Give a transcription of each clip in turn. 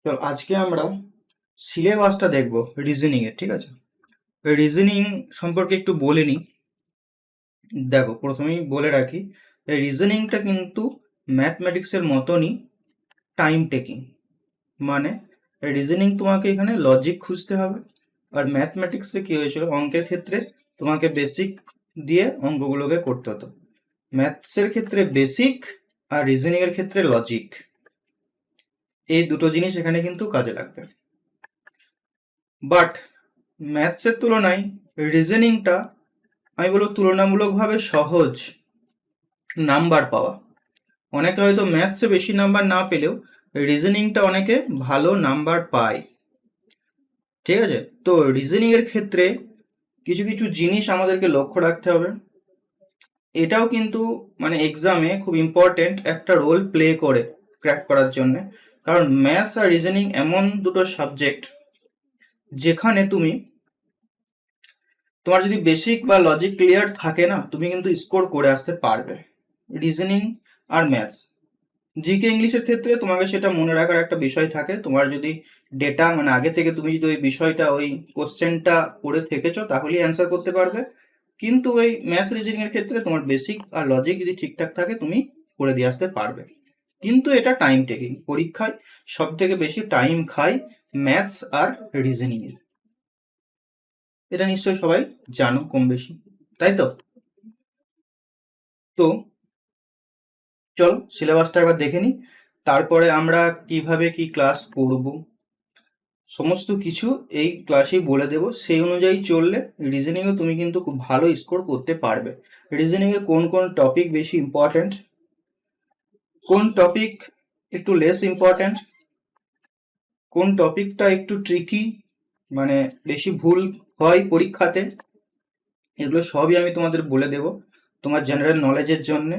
চল আজকে আমরা সিলেবাসটা দেখব রিজনিং এর। ঠিক আছে, রিজনিং সম্পর্কে একটু বলে নিই। দেখো, প্রথমেই বলে রাখি, এই রিজনিংটা কিন্তু ম্যাথমেটিক্সের মতনই টাইম টেকিং। মানে রিজনিং তোমাকে এখানে লজিক খুঁজতে হবে, আর ম্যাথমেটিক্সে কি হয়েছিল, অঙ্কের ক্ষেত্রে তোমাকে বেসিক দিয়ে অঙ্কগুলোকে করতে হতো। ম্যাথসের ক্ষেত্রে বেসিক, আর রিজনিং এর ক্ষেত্রে লজিক। এই দুটো জিনিস এখানে কিন্তু কাজে লাগবে। বাট ম্যাথসের তুলনায় রিজনিংটা আমি বলবো তুলনামূলকভাবে সহজ নাম্বার পাওয়া। অনেকে হয়তো ম্যাথসে বেশি নাম্বার না পেলেও রিজনিংটা অনেকে ভালো নাম্বার পায়। ঠিক আছে, তো রিজনিং এর ক্ষেত্রে কিছু কিছু জিনিস আমাদেরকে লক্ষ্য রাখতে হবে। এটাও কিন্তু মানে এক্সামে খুব ইম্পর্টেন্ট একটা রোল প্লে করে ক্র্যাক করার জন্য। কারণ ম্যাথস আর রিজনিং এমন দুটো সাবজেক্ট যেখানে তোমার যদি বেসিক বা লজিক ক্লিয়ার থাকে না, তুমি কিন্তু স্কোর করে আসতে পারবে। রিজনিং আর ম্যাথস, জিকে ইংলিশের ক্ষেত্রে তোমাকে সেটা মনে রাখার একটা বিষয় থাকে। তোমার যদি ডেটা মানে আগে থেকে তুমি যদি ওই বিষয়টা ওই কোশ্চেনটা পড়ে থেকেছো তাহলেই অ্যান্সার করতে পারবে। কিন্তু ওই ম্যাথস রিজনিং এর ক্ষেত্রে তোমার বেসিক আর লজিক যদি ঠিকঠাক থাকে তুমি করে দিয়ে আসতে পারবে। কিন্তু এটা টাইম টেকিং, পরীক্ষায় সব থেকে বেশি টাইম খায় ম্যাথস আর রিজনিং এর। এটা নিশ্চয়ই সবাই জানো কম বেশি, তাই তো? তো চলো সিলেবাসটা একবার দেখে নিই, তারপরে আমরা কিভাবে কি ক্লাস করব সমস্ত কিছু এই ক্লাসেই বলে দেব। সেই অনুযায়ী চললে রিজনিংও তুমি কিন্তু খুব ভালো স্কোর করতে পারবে। রিজনিংয়ে কোন কোন টপিক বেশি ইম্পর্ট্যান্ট, কোন টপিক একটু লেস ইম্পর্ট্যান্ট, কোন টপিকটা একটু ট্রিকি মানে বেশি ভুল হয় পরীক্ষাতে, এগুলো সবই আমি তোমাদের বলে দেব তোমার জেনারেল নলেজের জন্য।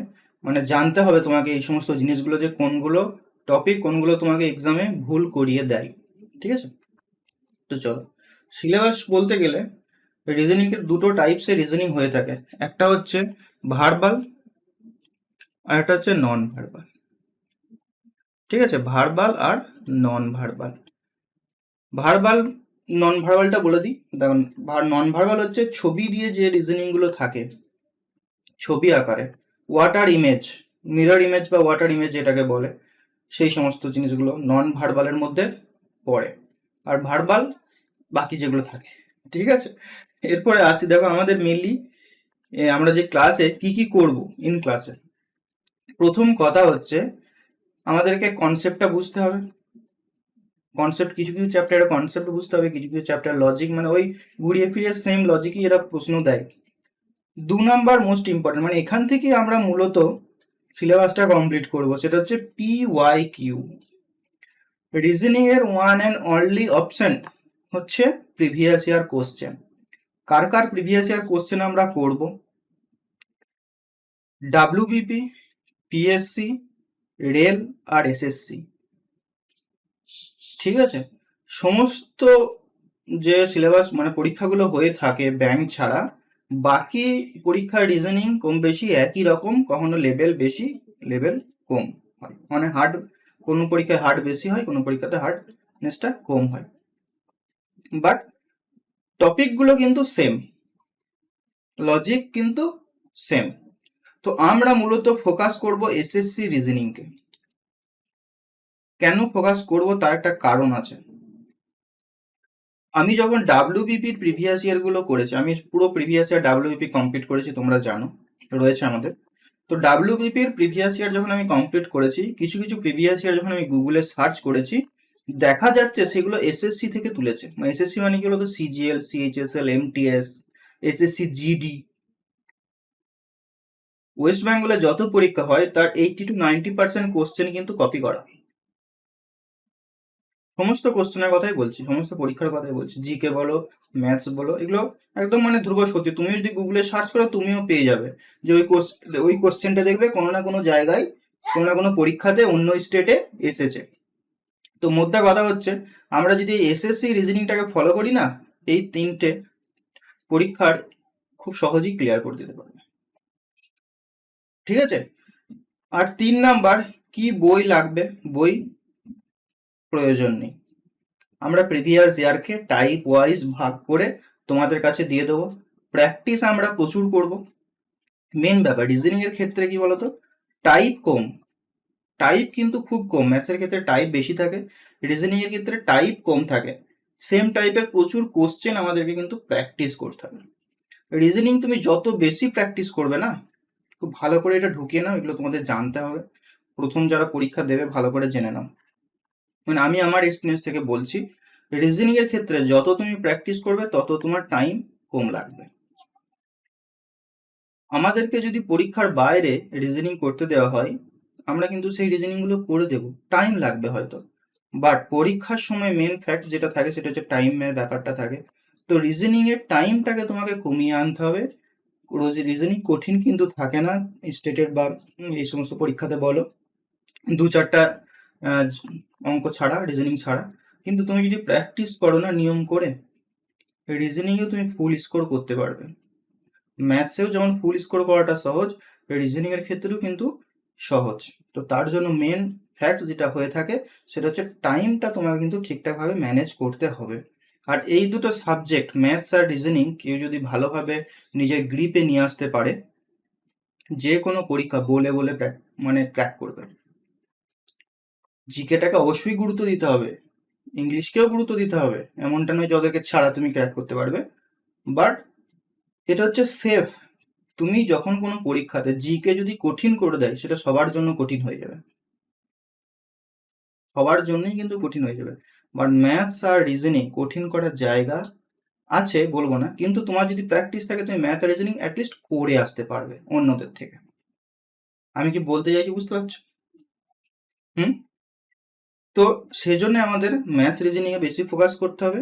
মানে জানতে হবে তোমাকে এই সমস্ত জিনিসগুলো, যে কোনগুলো টপিক কোনগুলো তোমাকে এক্সামে ভুল করিয়ে দেয়। ঠিক আছে, তো চলো সিলেবাস বলতে গেলে রিজনিং এর দুটো টাইপসের রিজনিং হয়ে থাকে। একটা হচ্ছে ভার্বাল আর একটা হচ্ছে নন ভার্বাল। ঠিক আছে, ভার্বাল আর নন ভার্বাল। ভার্বাল নন ভার্বালটা বলে দিই। দেখুন, নন ভার্বাল হচ্ছে ছবি দিয়ে যে রিজনিং গুলো থাকে, ছবি আকারে, ওয়াটার ইমেজ, মিরর ইমেজ বা ওয়াটার ইমেজ যেটাকে বলে, সেই সমস্ত জিনিসগুলো নন ভার্বালের মধ্যে পড়ে। আর ভার্বাল বাকি যেগুলো থাকে। ঠিক আছে, এরপরে আসি। দেখো আমাদের মেনলি আমরা যে ক্লাসে কি কি করব, ইন ক্লাসে প্রথম কথা হচ্ছে আমাদেরকে কনসেপ্টটা বুঝতে হবে। কনসেপ্ট, কিছু কিছু চ্যাপ্টারের কনসেপ্ট বুঝতে হবে, কিছু কিছু চ্যাপ্টার লজিক, মানে ওই ঘুরিয়ে ফিরিয়ে সেম লজিকই এরা প্রশ্ন দেয়। 2 নাম্বার মোস্ট ইম্পর্টেন্ট, মানে এখান থেকে আমরা মূলত সিলেবাসটা কমপ্লিট করব, সেটা হচ্ছে PYQ। রিজনিং এর ওয়ান অ্যান্ড অনলি অপশন হচ্ছে প্রিভিয়াস ইয়ার কোশ্চেন। কার কার প্রিভিয়াস ইয়ার কোশ্চেন আমরা করব? WBP, PSC, রেল আর SSC। ঠিক আছে, সমস্ত যে সিলেবাস মানে পরীক্ষাগুলো হয়ে থাকে ব্যাংক ছাড়া, বাকি পরীক্ষার রিজনিং কম বেশি একই রকম, কখনো লেভেল বেশি লেভেল কম হয়। মানে হার্ড, কোনো পরীক্ষায় হার্ড বেশি হয়, কোনো পরীক্ষাতে হার্ডনেসটা কম হয়, বাট টপিকগুলো কিন্তু সেম, লজিক কিন্তু সেম। তো আমরা মূলত ফোকাস করব SSC রিজনিংকে। কেন ফোকাস করব তার একটা কারণ আছে। আমি যখন WBPর প্রিভিয়াস ইয়ার গুলো করেছি, আমি পুরো প্রিভিয়াস ইয়ার WBP কমপ্লিট করেছি, তোমরা জানো রয়েছে আমাদের। তো WBPর প্রিভিয়াস ইয়ার যখন আমি কমপ্লিট করেছি, কিছু কিছু প্রিভিয়াস ইয়ার যখন আমি গুগলে সার্চ করেছি, দেখা যাচ্ছে সেগুলো SSC থেকে তুলেছে। মানে SSC মানে কি বলতো, CGL, CHSL, MTS, SSC GD। West বেঙ্গলে যত পরীক্ষা হয় তার 80 to 90% কোশ্চেন কিন্তু কপি করা। সমস্ত কোশ্চেনের কথাই বলছি, সমস্ত পরীক্ষার কথাই বলছি, জিকে বলো ম্যাথস বলো, এগুলো একদম মানে ধ্রুব সত্যি। তুমি যদি গুগলে সার্চ করো তুমিও পেয়ে যাবে যে ওই কোশ্চেনটা দেখবে কোনো না কোনো জায়গায়, কোনো না কোনো পরীক্ষাতে অন্য স্টেটে এসেছে। তো মোদ্দা কথা হচ্ছে, আমরা যদি SSC রিজনিংটাকে ফলো করি না, এই 3টে পরীক্ষার খুব সহজেই ক্লিয়ার করে দিতে পারবে। ঠিক আছে, আর 3 নাম্বার কি বই লাগবে, বই প্রয়োজন নেই। আমরা প্রিভিয়াস ইয়ারকে টাইপ ওয়াইজ ভাগ করে তোমাদের কাছে দিয়ে দেবো। প্র্যাকটিস আমরা প্রচুর করব। মেন ব্যাপার রিজনিং এর ক্ষেত্রে কি বলতো, টাইপ কম, টাইপ কিন্তু খুব কম। ম্যাথের ক্ষেত্রে টাইপ বেশি থাকে, রিজনিং এর ক্ষেত্রে টাইপ কম থাকে। সেম টাইপের প্রচুর কোশ্চেন আমাদেরকে কিন্তু প্র্যাকটিস করতে হবে। রিজনিং তুমি যত বেশি প্র্যাকটিস করবে না, খুব ভালো করে এটা ঢুকিয়ে নাও, এগুলো তোমাদের জানতে হবে। প্রথম যারা পরীক্ষা দেবে ভালো করে জেনে নাও। মানে আমি আমার এক্সপিরিয়েন্স থেকে বলছি, রিজনিং এর ক্ষেত্রে যত তুমি প্র্যাকটিস করবে তত তোমার টাইম কম লাগবে। আমাদেরকে যদি পরীক্ষার বাইরে রিজনিং করতে দেওয়া হয়, আমরা কিন্তু সেই রিজনিংগুলো করে দেব, টাইম লাগবে হয়তো, বাট পরীক্ষার সময় মেন ফ্যাক্ট যেটা থাকে সেটা হচ্ছে টাইমের ব্যাপারটা থাকে। তো রিজনিং এর টাইমটাকে তোমাকে কমিয়ে আনতে হবে। রোজ রিজনিং কঠিন কিন্তু থাকে না, স্টেটের বা এই সমস্ত পরীক্ষাতে বলো, 2-4টা অঙ্ক ছাড়া, রিজনিং ছাড়া। কিন্তু তুমি যদি প্র্যাকটিস করো না নিয়ম করে, রিজনিংয়েও তুমি ফুল স্কোর করতে পারবে। ম্যাথসেও যেমন ফুল স্কোর করাটা সহজ, রিজনিং এর ক্ষেত্রেও কিন্তু সহজ। তো তার জন্য মেন ফ্যাক্ট যেটা হয়ে থাকে সেটা হচ্ছে টাইমটা তোমাকে কিন্তু ঠিকঠাকভাবে ম্যানেজ করতে হবে। আর এই দুটো সাবজেক্ট ম্যাথস আর রিজনিং কেউ যদি ভালোভাবে নিজের গ্রিপে নিয়ে আসতে পারে, যে কোনো পরীক্ষা বলে বলে মানে ক্র্যাক করবে। জিকেটাকে অবশ্যই গুরুত্ব দিতে হবে, ইংলিশকেও গুরুত্ব দিতে হবে, এমনটা নয় যে ওদেরকে ছাড়া তুমি ক্র্যাক করতে পারবে, বাট এটা হচ্ছে সেফ। তুমি যখন কোনো পরীক্ষাতে জিকে যদি কঠিন করে দেয়, সেটা সবার জন্য কঠিন হয়ে যাবে, সবার জন্যই কিন্তু কঠিন হয়ে যাবে। বাট ম্যাথস আর রিজনিং কঠিন করার জায়গা আছে বলবো না, কিন্তু তোমার যদি প্র্যাকটিস থাকে তুমি ম্যাথ আর রিজনিং অ্যাটলিস্ট করে আসতে পারবে অন্যদের থেকে। আমি কি বলতে চাইছি বুঝতে পারছো? তো সেজন্য আমাদের ম্যাথস রিজনিং এ বেশি ফোকাস করতে হবে,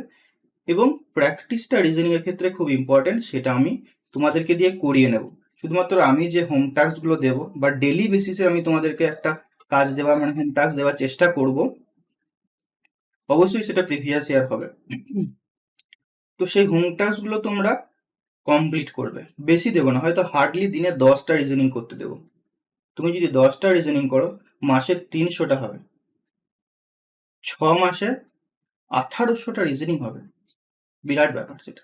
এবং প্র্যাকটিসটা রিজনিং এর ক্ষেত্রে খুব ইম্পর্টেন্ট, সেটা আমি তোমাদেরকে দিয়ে করিয়ে নেব। শুধুমাত্র আমি যে হোম টাস্কগুলো দেবো বা ডেলি বেসিসে আমি তোমাদেরকে একটা কাজ দেওয়া মানে হোম টাস্ক দেওয়ার চেষ্টা করব, অবশ্যই সেটা প্রিভিয়াস ইয়ার হবে। তো সেই হোম টাস্কগুলো তোমরা কমপ্লিট করবে, বেশি দেবো না, হয়তো হার্ডলি দিনে 10টা রিজনিং করতে দেবো। তুমি যদি 10টা রিজনিং করো, মাসে 300টা হবে, 6 মাসে 1800টা রিজনিং হবে, বিরাট ব্যাপার সেটা।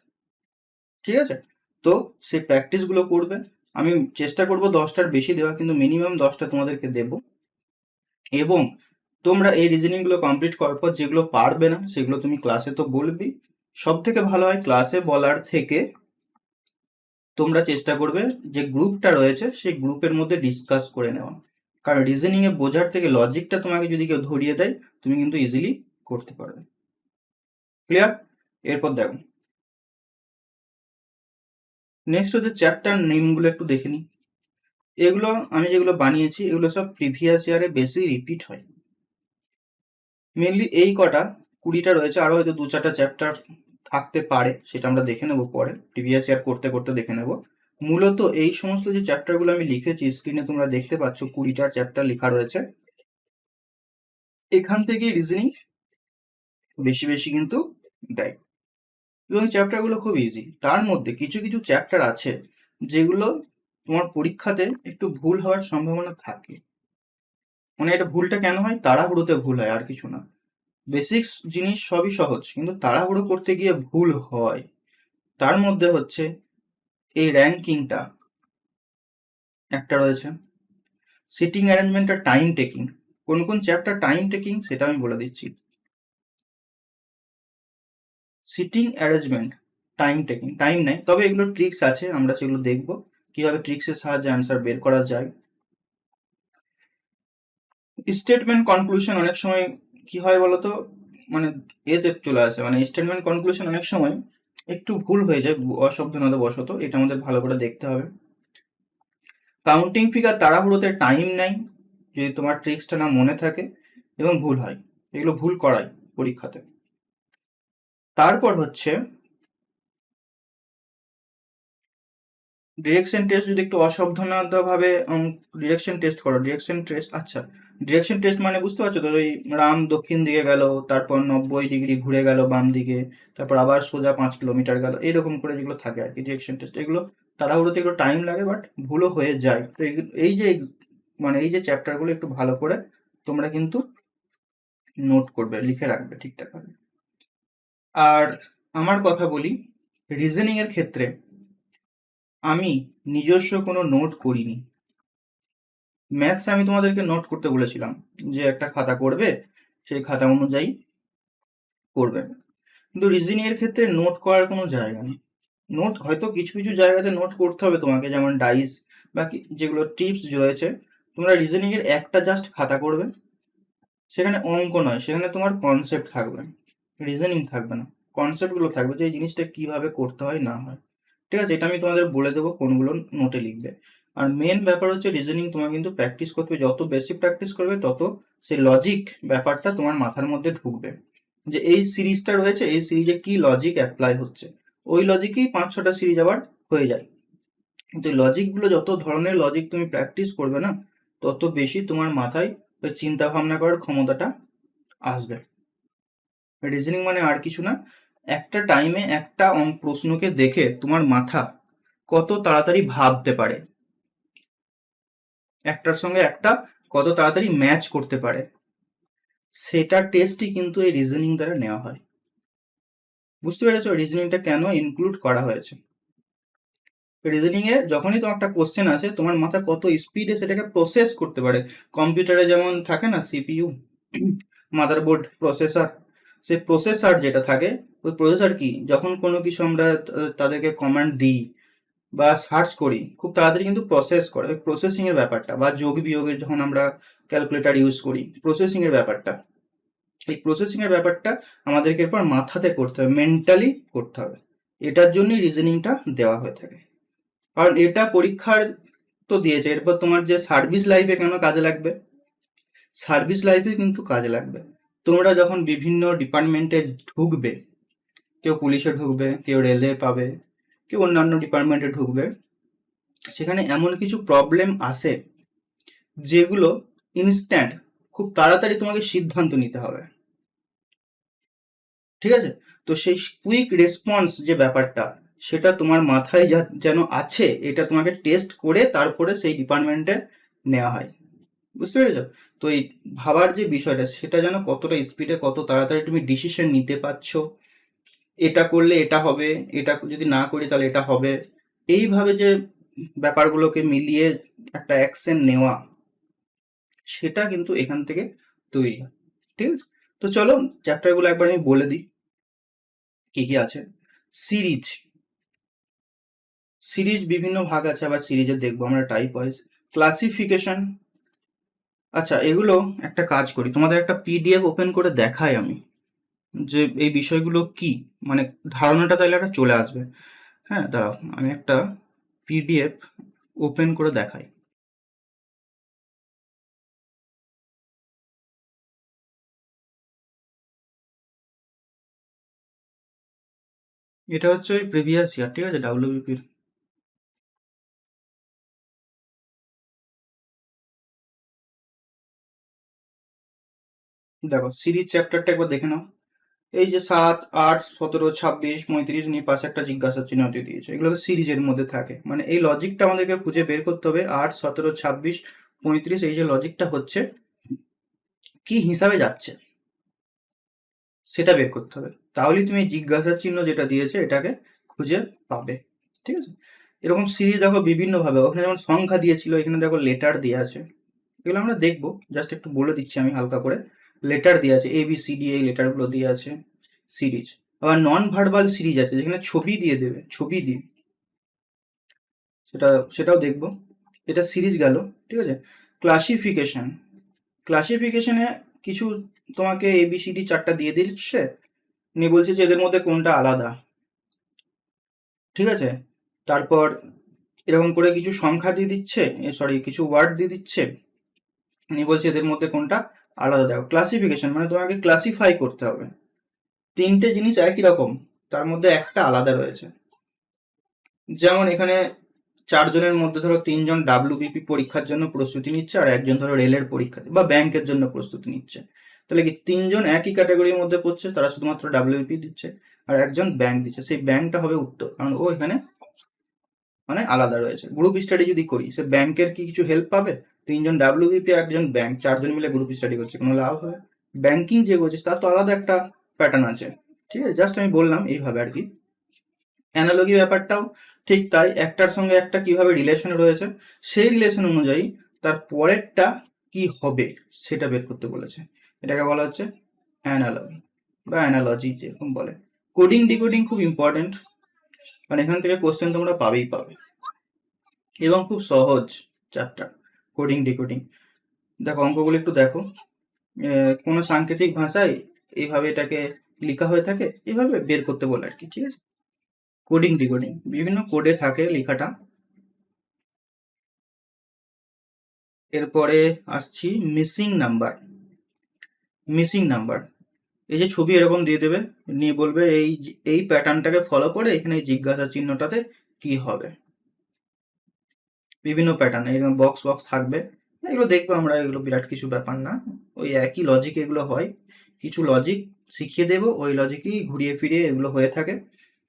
ঠিক আছে? তো সেই প্র্যাকটিসগুলো করবে। আমি চেষ্টা করব 10টার বেশি দেওয়া, কিন্তু মিনিমাম 10টা তোমাদেরকে দেব। এবং তোমরা এই রিজনিংগুলো কমপ্লিট করার পর যেগুলো পারবে না সেগুলো তুমি ক্লাসে তো বলবি। সব থেকে ভালো হয় ক্লাসে বলার থেকে তোমরা চেষ্টা করবে যে গ্রুপটা রয়েছে সেই গ্রুপের মধ্যে ডিসকাস করে নেওয়া। কারণ রিজনিংয়ে বোঝার থেকে লজিকটা তোমাকে যদি কেউ ধরিয়ে দেয়, তুমি কিন্তু ইজিলি করতে পারবে। ক্লিয়ার? এরপর দেখো, নেক্সট হচ্ছে চ্যাপ্টার নেমগুলো একটু দেখে নিই। এগুলো আমি যেগুলো বানিয়েছি এগুলো সব প্রিভিয়াস ইয়ারে বেশি রিপিট হয়। মেনলি এই কটা 20টা রয়েছে, আরো হয়তো 2-4টা চ্যাপ্টার থাকতে পারে, সেটা আমরা দেখে নেব পরে, প্রিভিয়াস ইয়ার করতে করতে দেখে নেব। মূলত এই সমস্ত যে চ্যাপ্টারগুলো আমি লিখেছি, স্ক্রিনে তোমরা দেখতে পাচ্ছ 20টা চ্যাপ্টার লেখা রয়েছে। এখান থেকেই রিজনিং বেশি বেশি কিন্তু দেয়, এবং চ্যাপ্টারগুলো খুব ইজি। তার মধ্যে কিছু কিছু চ্যাপ্টার আছে যেগুলো তোমার পরীক্ষাতে একটু ভুল হওয়ার সম্ভাবনা থাকে। মানে এটা ভুলটা কেন হয়, তাড়াহুড়োতে ভুল হয়, আর কিছু না। বেসিক্স জিনিস সবই সহজ, কিন্তু তাড়াহুড়ো করতে গিয়ে ভুল হয়। তার মধ্যে হচ্ছে এই র্যাঙ্কিংটা একটা রয়েছে, সিটিং অ্যারেঞ্জমেন্ট আর টাইম টেকিং। কোন কোন চ্যাপ্টার টাইম টেকিং সেটা আমি বলে দিচ্ছি। Seating arrangement, time taking, time নেই, তবে এগুলো ট্রিক্স আছে, আমরা সেগুলো দেখব কিভাবে ট্রিক্সের সাহায্যে অ্যান্সার বের করা যায়। স্টেটমেন্ট কনক্লুশন অনেক সময় কি হয় বলতো, মানে এতে চলে আসে, মানে স্টেটমেন্ট কনক্লুশন অনেক সময় একটু ভুল হয়ে যায় অসাবধানতা বশত, এটা আমাদের ভালো করে দেখতে হবে। কাউন্টিং ফিগার তাড়াহুড়োতে টাইম নেই, যদি তোমার ট্রিক্সটা না মনে থাকে, এবং ভুল হয়, এগুলো ভুল করাই পরীক্ষাতে। তারপর হচ্ছে ডিরেকশন টেস্ট, যদি একটু অসাবধানতা ভাবে ডিরেকশন টেস্ট করো, ডিরেকশন টেস্ট, আচ্ছা ডিরেকশন টেস্ট মানে বুঝতে পারছো তো, ওই রাম দক্ষিণ দিকে গেল, তারপর 90 ডিগ্রি ঘুরে গেল বাম দিকে, তারপর আবার সোজা 5 কিলোমিটার গেল, এরকম করে যেগুলো থাকে আর কি ডিরেকশন টেস্ট। এগুলো তাড়াহুড়োতে এগুলো টাইম লাগে, বাট ভুলও হয়ে যায়। তো এই যে মানে এই যে চ্যাপ্টারগুলো একটু ভালো করে তোমরা কিন্তু নোট করবে, লিখে রাখবে ঠিকঠাক ভাবে। আর আমার কথা বলি, রিজনিং এর ক্ষেত্রে আমি নিজস্ব কোনো নোট করিনি। ম্যাথসে আমি তোমাদেরকে নোট করতে বলেছিলাম যে একটা খাতা করবে, সেই খাতা অনুযায়ী করবে, কিন্তু রিজনিং এর ক্ষেত্রে নোট করার কোনো জায়গা নেই। নোট হয়তো কিছু কিছু জায়গাতে নোট করতে হবে তোমাকে, যেমন ডাইস বা যেগুলো টিপস রয়েছে। তোমরা রিজনিং এর একটা জাস্ট খাতা করবে, সেখানে অঙ্ক নয়, সেখানে তোমার কনসেপ্ট থাকবে, রিজনিং থাকবে না, কনসেপ্টগুলো থাকবে যে এই জিনিসটা কিভাবে করতে হয় না হয়। ঠিক আছে, এটা আমি তোমাদের বলে দেবো কোনগুলো নোটে লিখবে। আর মেন ব্যাপার হচ্ছে রিজনিং তোমার কিন্তু প্র্যাকটিস করতে, যত বেশি প্র্যাকটিস করবে তত সেই লজিক ব্যাপারটা তোমার মাথার মধ্যে ঢুকবে, যে এই সিরিজটা রয়েছে, এই সিরিজে কি লজিক অ্যাপ্লাই হচ্ছে, ওই লজিকেই 5-6টা সিরিজ আবার হয়ে যায়। কিন্তু এই লজিকগুলো, যত ধরনের লজিক তুমি প্র্যাকটিস করবে না, তত বেশি তোমার মাথায় ওই চিন্তা ভাবনা করার ক্ষমতাটা আসবে। রিজনিং মানে আর কিছু না, একটা টাইমে একটা প্রশ্নকে দেখে তোমার মাথা কত তাড়াতাড়ি ভাবতে পারে, একটার সঙ্গে একটা কত তাড়াতাড়ি ম্যাচ করতে পারে, সেটা টেস্টই কিন্তু এই রিজনিং দ্বারা নেওয়া হয়। বুঝতে পেরেছো রিজনিংটা কেন ইনক্লুড করা হয়েছে? রিজনিং এ যখনই তোমার একটা কোশ্চেন আসে, তোমার মাথা কত স্পিডে সেটাকে প্রসেস করতে পারে। কম্পিউটারে যেমন থাকে না সিপিইউ, মাদারবোর্ড, প্রসেসর, সেই প্রসেসর যেটা থাকে, ওই প্রসেসর কি, যখন কোনো কিছু আমরা তাদেরকে কমান্ড দিই বা সার্চ করি, খুব তাড়াতাড়ি কিন্তু প্রসেস করে, ওই প্রসেসিং এর ব্যাপারটা, বা যোগ বিয়োগের যখন আমরা ক্যালকুলেটর ইউজ করি, প্রসেসিং এর ব্যাপারটা, এই প্রসেসিং এর ব্যাপারটা আমাদেরকে এরপর মাথাতে করতে হবে, মেন্টালি করতে হবে। এটার জন্যই রিজনিংটা দেওয়া হয়ে থাকে। কারণ এটা পরীক্ষার তো দিয়েছে, এরপর তোমার যে সার্ভিস লাইফে কেন কাজে লাগবে, সার্ভিস লাইফে কিন্তু কাজে লাগবে। তোমরা যখন বিভিন্ন ডিপার্টমেন্টে ঢুকবে, কেউ পুলিশে ঢুকবে, কেউ রেলে পাবে, কেউ অন্যান্য ডিপার্টমেন্টে ঢুকবে, সেখানে এমন কিছু প্রবলেম আসে যেগুলো ইনস্ট্যান্ট, খুব তাড়াতাড়ি তোমাকে সিদ্ধান্ত নিতে হবে। ঠিক আছে, তো সেই কুইক রেসপন্স যে ব্যাপারটা, সেটা তোমার মাথায় যেন আছে, এটা তোমাকে টেস্ট করে তারপরে সেই ডিপার্টমেন্টে নেওয়া হয়। বুঝতে পেরেছো? তো এই ভাবার যে বিষয়টা, সেটা যেন কতটা স্পিডে, কত তাড়াতাড়ি তুমি ডিসিশন নিতে পারছো, এটা করলে এটা হবে, এটা যদি না করি তাহলে এটা হবে, এইভাবে যে ব্যাপারগুলোকে মিলিয়ে একটা অ্যাকশন নেওয়া, সেটা কিন্তু এখান থেকে তৈরি হয়। ঠিক আছে, তো চলো চ্যাপ্টারগুলো একবার আমি বলে দিই কি কি আছে। সিরিজ, সিরিজ বিভিন্ন ভাগ আছে, আবার সিরিজের দেখবো আমরা টাইপ ওয়াইজ। ক্লাসিফিকেশন, আচ্ছা এগুলো একটা কাজ করি, তোমাদের একটা পিডিএফ ওপেন করে দেখাই আমি, যে এই বিষয়গুলো কি, মানে ধারণাটা তাহলে একটা চলে আসবে। হ্যাঁ দাঁড়াও, আমি একটা পিডিএফ ওপেন করে দেখাই। এটা হচ্ছে ওই প্রিভিয়াস ইয়ার, ঠিক আছে, ডাব্লিউবিপির। দেখো সিরিজ চ্যাপ্টারটা একবার দেখে নাও। এই যে 7, 8, 17, 26, 35 নিয়ে পাশে একটা জিজ্ঞাসা চিহ্ন দিয়ে দিয়েছে, এগুলো সিরিজের মধ্যে থাকে, মানে এই লজিকটা আমাদেরকে খুঁজে বের করতে হবে। 8, 17, 26, 35, এই যে লজিকটা হচ্ছে, কি হিসাবে যাচ্ছে সেটা বের করতে হবে, তাহলেই তুমি জিজ্ঞাসা চিহ্ন যেটা দিয়েছে এটাকে খুঁজে পাবে। ঠিক আছে, এরকম সিরিজ দেখো বিভিন্ন ভাবে, ওখানে যেমন সংখ্যা দিয়েছিল, এখানে দেখো লেটার দিয়ে আছে, এগুলো আমরা দেখবো, জাস্ট একটু বলে দিচ্ছি আমি হালকা করে। লেটার দিয়ে আছে, ABCD, এই লেটারগুলো দিয়ে আছে সিরিজ। আবার নন ভার্বাল সিরিজ আছে, যেখানে ছবি দিয়ে দেবে, ছবি দিয়ে, সেটাও দেখবো। এটা সিরিজ গেল। ঠিক আছে, ক্লাসিফিকেশন, ক্লাসিফিকেশনে কিছু তোমাকে ABCD 4টা দিয়ে দিচ্ছে, নিয়ে বলছে যে এদের মধ্যে কোনটা আলাদা। ঠিক আছে, তারপর এরকম করে কিছু সংখ্যা দিয়ে দিচ্ছে, সরি কিছু ওয়ার্ড দিয়ে দিচ্ছে, নিয়ে বলছে এদের মধ্যে কোনটা আলাদা। দেখো ক্লাসিফিকেশন মানে তোমাকে ক্লাসিফাই করতে হবে, 3টে জিনিস একই রকম, তার মধ্যে একটা আলাদা রয়েছে। যেমন এখানে 4 জনের মধ্যে ধরো 3 জন ডাব্লিউবিপি পরীক্ষার জন্য প্রস্তুতি নিচ্ছে, আর একজন ধরো রেলের পরীক্ষা বা ব্যাংকের জন্য প্রস্তুতি নিচ্ছে, তাহলে কি 3 জন একই ক্যাটাগরির মধ্যে পড়ছে, তারা শুধুমাত্র ডাব্লিউবিপি দিচ্ছে, আর একজন ব্যাংক দিচ্ছে, সেই ব্যাংকটা হবে উত্তর, কারণ ও এখানে মানে আলাদা রয়েছে। গ্রুপ স্টাডি যদি করি, সে ব্যাংকের কি কিছু হেল্প পাবে? 3 জন ডাব্লিউবিপি, একজন ব্যাংক, 4 জন মিলে গ্রুপ স্টাডি করছে, কোনো লাভ হবে? ব্যাংকিং যে করছিস তার তো আলাদা একটা প্যাটার্ন আছে, ঠিক আছে? জাস্ট আমি বললাম এইভাবে আর কি। অ্যানালজি ব্যাপারটাও ঠিক তাই, একটার সঙ্গে একটা কিভাবে রিলেশন রয়েছে, সেই রিলেশন অনুযায়ী তার পরেরটা কি হবে সেটা বের করতে বলেছে। এটাকে বলা হচ্ছে অ্যানালজি বা অ্যানালজি যেরকম বলে। কোডিং ডিকোডিং খুব ইম্পর্টেন্ট, কারণ এখান থেকে কোশ্চেন তোমরা পাবেই পাবে, এবং খুব সহজ চ্যাপ্টার কোডিং ডিকোডিং। দেখো অঙ্কগুলো একটু দেখো, কোনো সাংকেতিক ভাষায় এইভাবে এটাকে লেখা হয়ে থাকে, এইভাবে বের করতে বলে আর কি, ঠিক আছে? কোডিং ডিকোডিং বিভিন্ন কোডে থাকে লেখাটা। এরপরে আসছি মিসিং নাম্বার। মিসিং নাম্বার, এই যে ছবি এরকম দিয়ে দেবে, নিয়ে বলবে এই প্যাটার্নটাকে ফলো করে এখানে এই জিজ্ঞাসা চিহ্নটাতে কি হবে। বিভিন্ন প্যাটার্ন এরকম বক্স বক্স থাকবে, এগুলো দেখবো আমরা, এগুলো বিরাট কিছু ব্যাপার না, ওই একই লজিক এগুলো হয়। কিছু লজিক শিখিয়ে দেবো, ওই লজিকই ঘুরিয়ে ফিরিয়ে এগুলো হয়ে থাকে।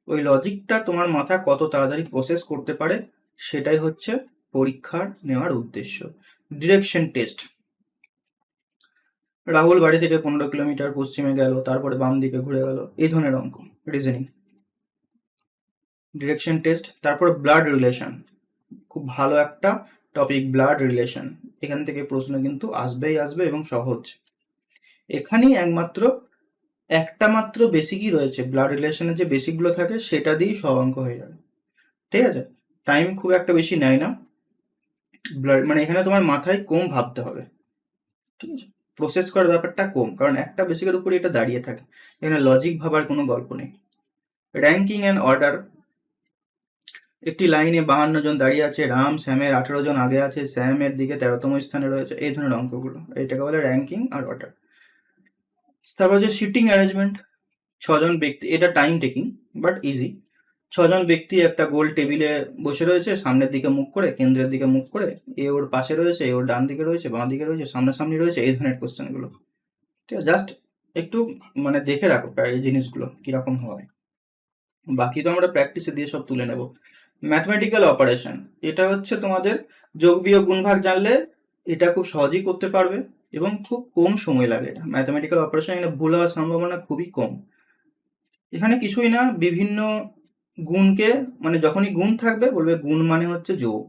ওই লজিকটা তোমার মাথা কত তাড়াতাড়ি প্রসেস করতে পারে সেটাই হচ্ছে পরীক্ষার নেওয়ার উদ্দেশ্য। ডিরেকশন টেস্ট, রাহুল বাড়ি থেকে 15 কিলোমিটার পশ্চিমে গেল, তারপরে বাম দিকে ঘুরে গেল, এই ধরনের অঙ্ক রিজনিং। ডিরেকশন টেস্ট, তারপরে ব্লাড রিলেশন, খুব ভালো একটা টপিক ব্লাড রিলেশন, এখান থেকে প্রশ্ন কিন্তু আসবেই আসবে এবং সহজ। এখানেই একমাত্র একটা মাত্র বেসিকই রয়েছে, ব্লাড রিলেশনের যে বেসিকগুলো থাকে সেটা দিয়েই সব অঙ্ক হয়ে যাবে, ঠিক আছে? টাইম খুব একটা বেশি নেয় না, ব্লাড মানে এখানে তোমার মাথায় কম ভাবতে হবে, ঠিক আছে? প্রসেস করার ব্যাপারটা কম, কারণ একটা বেসিকের উপরে এটা দাঁড়িয়ে থাকে, এখানে লজিক ভাবার কোনো গল্প নেই। র্যাঙ্কিং অ্যান্ড অর্ডার, একটি লাইনে 52 জন দাঁড়িয়ে আছে, রাম শ্যামের 18 জন আগে আছে, শ্যামের দিকে 13তম স্থানে রয়েছে, এই ধরনের অঙ্কগুলো, এটাকে বলে র্যাঙ্কিং আর অর্ডার। তারপর যে সিটিং অ্যারেঞ্জমেন্ট, 6জন ব্যক্তি, এটা টাইম টেকিং বাট ইজি। 6জন ব্যক্তি একটা গোল টেবিলে বসে রয়েছে, সামনের দিকে মুখ করে, কেন্দ্রের দিকে মুখ করে, এ ওর পাশে রয়েছে, এ ওর ডান দিকে রয়েছে, বাঁ দিকে রয়েছে, সামনাসামনি রয়েছে, এই ধরনের কোশ্চেনগুলো, ঠিক আছে? জাস্ট একটু মানে দেখে রাখো এই জিনিসগুলো কিরকম হয়, বাকি তো আমরা প্র্যাকটিসে দিয়ে সব তুলে নেব। ম্যাথমেটিক্যাল অপারেশন, এটা হচ্ছে তোমাদের যোগ বিয়োগ গুণভাগ জানলে এটা খুব সহজেই করতে পারবে এবং খুব কম সময় লাগে। এটা ম্যাথমেটিক্যাল অপারেশন, এখানে ভুল হওয়ার সম্ভাবনা খুবই কম। এখানে কিছুই না, বিভিন্ন গুণকে, মানে যখনই গুণ থাকবে বলবে গুণ মানে হচ্ছে যোগ,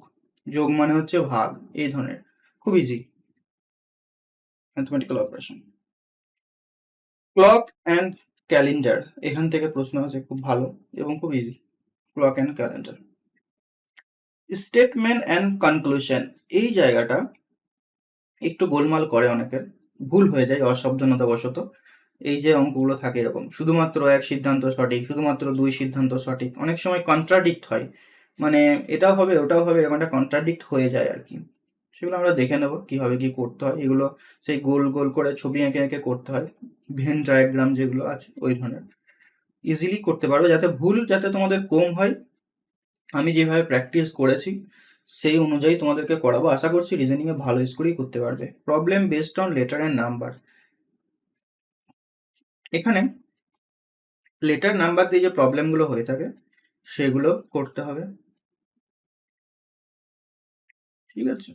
যোগ মানে হচ্ছে ভাগ, এই ধরনের, খুব easy mathematical operation. Clock and calendar, এখান থেকে প্রশ্ন আছে খুব ভালো এবং খুব easy, clock and calendar. Statement and conclusion, এই জায়গাটা একটু গোলমাল করে, অনেকের ভুল হয়ে যায় অসাবধানতা বশত। এই যে অঙ্কগুলো থাকে এরকম, শুধুমাত্র এক সিদ্ধান্ত সঠিক, শুধুমাত্র দুই সিদ্ধান্ত সঠিক, অনেক সময় কন্ট্রাডিক্ট হয়, মানে এটাও হবে ওটাও হবে, এরকম একটা কন্ট্রাডিক্ট হয়ে যায় আর কি। সেগুলো আমরা দেখে নেবো কিভাবে কি করতে হয়, এগুলো সেই গোল গোল করে ছবি এঁকে এঁকে করতে হয়, ভেন ডায়াগ্রাম যেগুলো আছে ওই ধরনের, ইজিলি করতে পারবে, যাতে ভুল যাতে তোমাদের কম হয়। আমি যেভাবে প্র্যাকটিস করেছি সেই অনুযায়ী তোমাদেরকে করাবো, আশা করছি রিজনিং এ ভালো স্কোরই করতে পারবে। Problem based on letter and number, এখানে লেটার নাম্বার দিয়ে যে প্রবলেমগুলো হয়ে থাকে সেগুলো করতে হবে, ঠিক আছে?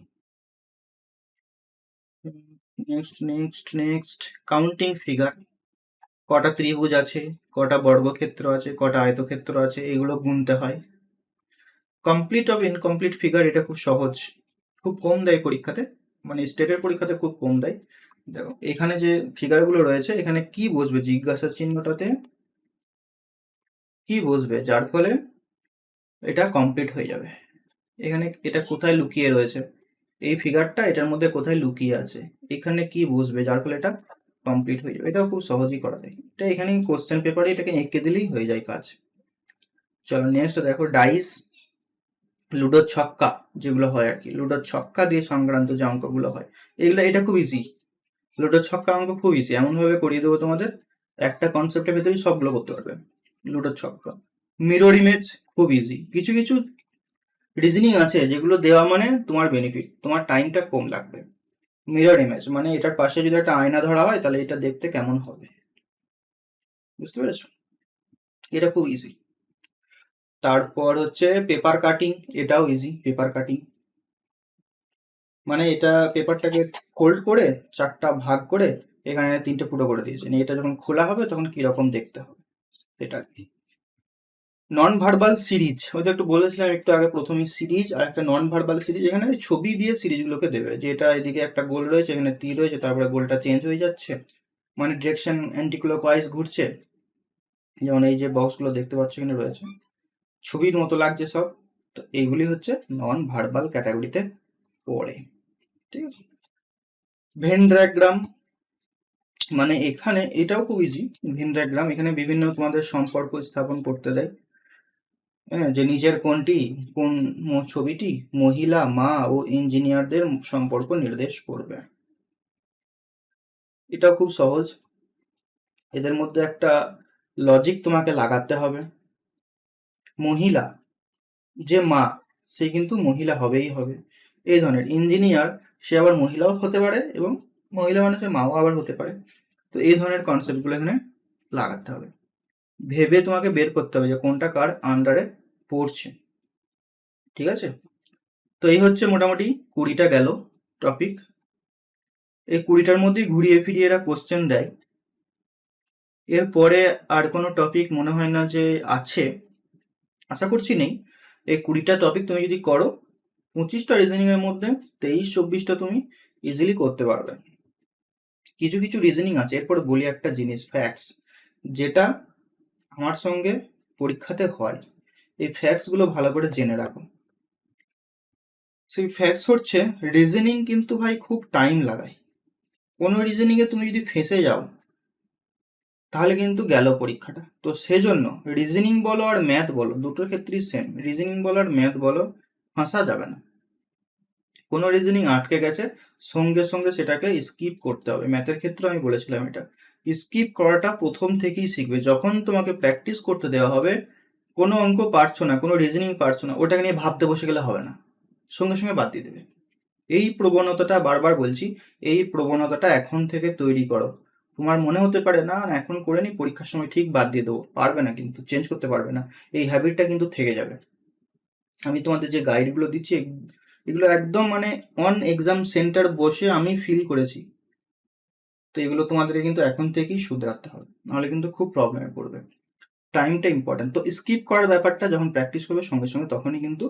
Next next next counting figure, কটা ত্রিভুজ আছে, কটা বর্গক্ষেত্র আছে, কটা আয়তক্ষেত্র আছে, এগুলো গুনতে হয়। কমপ্লিট অফ ইনকমপ্লিট ফিগার, এটা খুব সহজ, খুব কম দেয় পরীক্ষাতে, মানে স্টেটের পরীক্ষাতে খুব কম দেয়। দেখো এখানে যে ফিগারগুলো রয়েছে, এখানে কি বসবে জিজ্ঞাসা চিহ্নটাতে, কি বসবে যার ফলে এটা কমপ্লিট হয়ে যাবে। এখানে এটা কোথায় লুকিয়ে রয়েছে, এই ফিগারটা এটার মধ্যে কোথায় লুকিয়ে আছে, এখানে কি বসবে যার ফলে এটা কমপ্লিট হয়ে যাবে, এটাও খুব সহজেই করা যায়, এটা এখানে কোশ্চেন পেপারে এটাকে এঁকে দিলেই হয়ে যায় কাজ। চলো নেক্সট দেখো ডাইস, লুডোর ছক্কা যেগুলো হয় আর কি, লুডোর ছক্কা দিয়ে সংক্রান্ত যে অঙ্কগুলো হয় এগুলো, এটা খুব ইজি, লুডোর ছক্কা অঙ্ক খুব ইজি, এমন ভাবে করিয়ে দেবো তোমাদের একটা কনসেপ্টের ভেতরেই সবগুলো করতে পারবে। লুডোর ছক্কা, মিরর ইমেজ খুব ইজি, কিছু কিছু রিজনিং আছে যেগুলো দেওয়া মানে তোমার বেনিফিট, তোমার টাইমটা কম লাগবে। মিরর ইমেজ মানে এটার পাশে যদি একটা আয়না ধরা হয় তাহলে এটা দেখতে কেমন হবে, বুঝতে পেরেছো? এটা খুব ইজি। তারপর হচ্ছে পেপার কাটিং, এটাও ইজি, পেপার কাটিং মানে এটা পেপারটাকে ফোল্ড করে 4টা ভাগ করে এখানে 3টে ফুটো করে দিয়েছে, নিয়ে এটা যখন খোলা হবে তখন কিরকম দেখতে হবে এটা আর কি। নন ভার্বাল সিরিজ, হয়তো একটু বলেছিলাম একটু আগে, প্রথমেই সিরিজ আর একটা নন ভার্বাল সিরিজ। এখানে ছবি দিয়ে সিরিজগুলোকে দেবে, যে এটা এদিকে একটা গোল রয়েছে, এখানে তীর রয়েছে, তারপরে গোলটা চেঞ্জ হয়ে যাচ্ছে, মানে ডিরেকশন অ্যান্টিক্লকওয়াইজ ঘুরছে, যেমন এই যে বক্সগুলো দেখতে পাচ্ছ এখানে রয়েছে, ছবির মতো লাগছে সব। তো এইগুলি হচ্ছে নন ভার্বাল ক্যাটাগরিতে পড়ে, ঠিক আছে। ভেন ডায়াগ্রাম, মানে এখানে এটাও খুব ইজি। ভেন ডায়াগ্রাম এখানে বিভিন্ন তোমাদের সম্পর্ক স্থাপন করতে দেয়, হ্যাঁ, যে নিজের কোনটি, কোন ছবিটি মহিলা, মা ও ইঞ্জিনিয়ারদের সম্পর্ক নির্দেশ করবে। এটাও খুব সহজ, এদের মধ্যে একটা লজিক তোমাকে লাগাতে হবে। মহিলা, যে মা, সে কিন্তু মহিলা হবেই হবে, এই ধরনের। ইঞ্জিনিয়ার, সে আবার মহিলাও হতে পারে এবং মহিলা মানে সে মাও আবার হতে পারে। তো এই ধরনের কনসেপ্টগুলো এখানে লাগাতে হবে, ভেবে তোমাকে বের করতে হবে যে কোনটা কার আন্ডারে পড়ছে, ঠিক আছে। তো এই হচ্ছে মোটামুটি 20টা গেল টপিক। এই 20টার মধ্যেই ঘুরিয়ে ফিরিয়ে এরা কোশ্চেন দেয়। এরপরে আর কোনো টপিক মনে হয় না যে আছে, আশা করছি নেই। এই 20টা টপিক তুমি যদি করো, 25টা রিজনিং এর মধ্যে 23-24টা তুমি ইজিলি করতে পারবে। কিছু কিছু রিজনিং আছে, এরপরে বলি একটা জিনিস, ফ্যাক্টস, যেটা আমার সঙ্গে পরীক্ষাতে হয়, এই ফ্যাক্টস গুলো ভালো করে জেনে রাখো। সেই ফ্যাক্টস হচ্ছে, রিজনিং কিন্তু ভাই খুব টাইম লাগায়। কোনো রিজনিং এ তুমি যদি ফেঁসে যাও তাহলে কিন্তু গেল পরীক্ষাটা। তো সেজন্য রিজনিং বলো আর ম্যাথ বলো, দুটোর ক্ষেত্রেই সেম, রিজনিং বলো আর ম্যাথ বলো, ফাঁসা যাবে না। কোনো রিজনিং আটকে গেছে, সঙ্গে সঙ্গে সেটাকে স্কিপ করতে হবে। ম্যাথের ক্ষেত্রে আমি বলেছিলাম এটা, স্কিপ করাটা প্রথম থেকেই শিখবে। যখন তোমাকে প্র্যাকটিস করতে দেওয়া হবে, কোনো অঙ্ক পারছো না, কোনো রিজনিং পারছো না, ওটাকে নিয়ে ভাবতে বসে গেলে হবে না, সঙ্গে সঙ্গে বাদ দিয়ে দেবে। এই প্রবণতাটা, বারবার বলছি, এই প্রবণতাটা এখন থেকে তৈরি করো। তোমার মনে হতে পারে না না এখন করে নি, পরীক্ষার সময় ঠিক বাদ দিয়ে দেবো, পারবে না, কিন্তু চেঞ্জ করতে পারবে না, এই হ্যাবিটটা কিন্তু থেকে যাবে। আমি তোমাদের যে গাইডগুলো দিচ্ছি এগুলো একদম মানে অন এক্সাম সেন্টার বসে আমি ফিল করেছি। তো এগুলো তোমাদেরকে কিন্তু এখন থেকেই শুধরাতে হবে, নাহলে কিন্তু খুব প্রবলেমে পড়বে। টাইমটা ইম্পর্টেন্ট। তো স্কিপ করার ব্যাপারটা যখন প্র্যাকটিস করবে সঙ্গে সঙ্গে, তখনই কিন্তু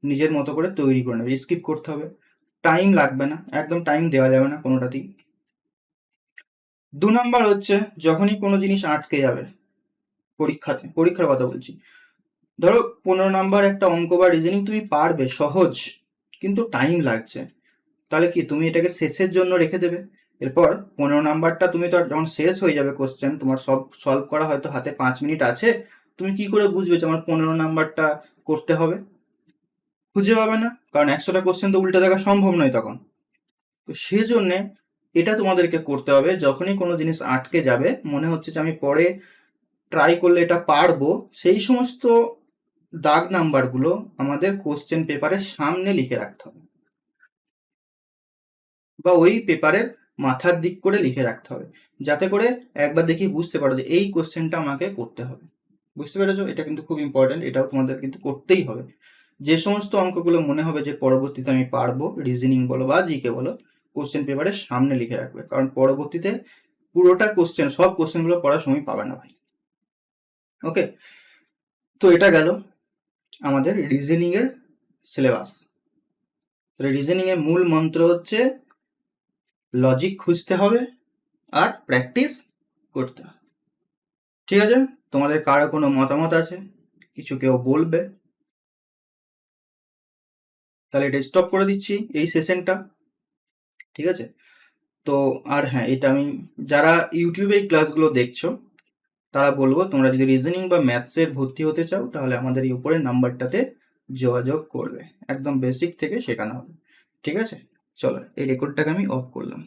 নিজের মতো করে তৈরি করে নেবে। স্কিপ করতে হবে, টাইম লাগবে না, একদম টাইম দেওয়া যাবে না কোনোটাতেই। 2 নাম্বার হচ্ছে, যখনই কোনো জিনিস আটকে যাবে পরীক্ষাতে, পরীক্ষার কথা বলছি, ধরো 15 নাম্বার একটা অঙ্ক বা রিজনিং তুমি পারবে সহজ, কিন্তু টাইম লাগছে, তাহলে কি তুমি এটাকে শেষের জন্য রেখে দেবে? এরপর 15 নাম্বারটা তুমি তো যখন শেষ হয়ে যাবে কোশ্চেন, তোমার সব সলভ করা হয়তো হাতে 5 মিনিট আছে, তুমি কি করে বুঝবে যে আমার 15 নাম্বারটা করতে হবে? খুঁজে পাবে না, কারণ 100টা কোশ্চেন তো উল্টে দেখা সম্ভব নয় তখন। তো সেজন্য এটা তোমাদেরকে করতে হবে, যখনই কোনো জিনিস আটকে যাবে, মনে হচ্ছে যে আমি পরে ট্রাই করলে এটা পারবো, সেই সমস্ত দাগ নাম্বারগুলো আমাদের কোশ্চেন পেপারের সামনে লিখে রাখতে হবে, বা ওই পেপারের মাথার দিক করে লিখে রাখতে হবে, যাতে করে একবার দেখি বুঝতে পারো যে এই কোশ্চেনটা আমাকে করতে হবে। বুঝতে পেরেছো? এটা কিন্তু খুব ইম্পর্টেন্ট, এটাও তোমাদের কিন্তু করতেই হবে। যে সমস্ত অঙ্কগুলো মনে হবে যে পরবর্তীতে আমি পারবো, রিজনিং বলো বা জিকে বলো, কোশ্চেন পেপারের সামনে লিখে রাখবে, কারণ পরবর্তীতে পুরোটা কোশ্চেন, সব কোশ্চেনগুলো পড়ার সময় পাবে না ভাই। ওকে, তো এটা গেল আমাদের রিজনিং এর সিলেবাস। রিজনিং এর মূল মন্ত্র হচ্ছে লজিক খুঁজতে হবে আর প্র্যাকটিস করতে হবে। ঠিক আছে, তোমাদের কারো কোনো মতামত আছে, কিছু কেউ বলবে? তাহলে এটা স্টপ করে দিচ্ছি এই সেশনটা, ঠিক আছে। তো আর হ্যাঁ, এটা আমি, যারা ইউটিউবে এই ক্লাসগুলো দেখছো তারা বলবো, তোমরা যদি রিজনিং বা ম্যাথসের ভর্তি হতে চাও তাহলে আমাদের এই উপরের নাম্বারটাতে যোগাযোগ করবে, একদম বেসিক থেকে শেখানো হবে, ঠিক আছে। চলো, এই রেকর্ডটাকে আমি অফ করলাম।